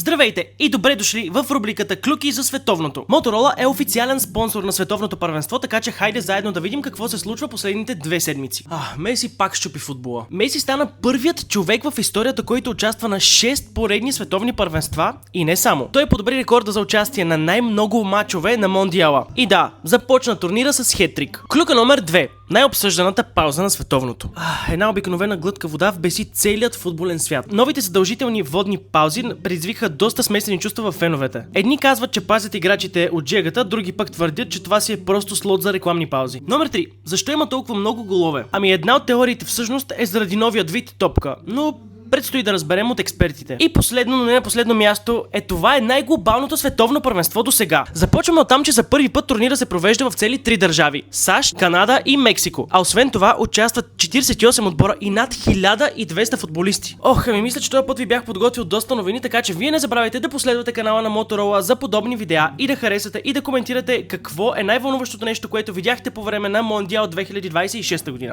Здравейте и добре дошли в рубриката Клюки за световното. Моторола е официален спонсор на световното първенство, така че хайде заедно да видим какво се случва последните 2 седмици. Меси пак щупи футбола. Меси стана първият човек в историята, който участва на 6 поредни световни първенства и не само. Той подобри рекорда за участие на най-много мачове на Мондиала. И да, започна турнира с хеттрик. Клюка номер 2. Най-обсъжданата пауза на световното. Една обикновена глътка вода вбеси целият футболен свят. Новите задължителни водни паузи предизвикаха доста смесени чувства в феновете. Едни казват, че пазят играчите от жегата, други пък твърдят, че това си е просто слот за рекламни паузи. Номер 3. Защо има толкова много голове? Една от теориите всъщност е заради новият вид топка, но предстои да разберем от експертите. И последно, но не на последно място, това е най-глобалното световно първенство до сега. Започваме от там, че за първи път турнира се провежда в цели 3 държави: САЩ, Канада и Мексико. А освен това участват 48 отбора и над 1200 футболисти. Мисля, че този път ви бях подготвил доста новини, така че вие не забравяйте да последвате канала на Motorola за подобни видеа и да харесате и да коментирате какво е най-вълнуващото нещо, което видяхте по време на Мондиал 2026 година.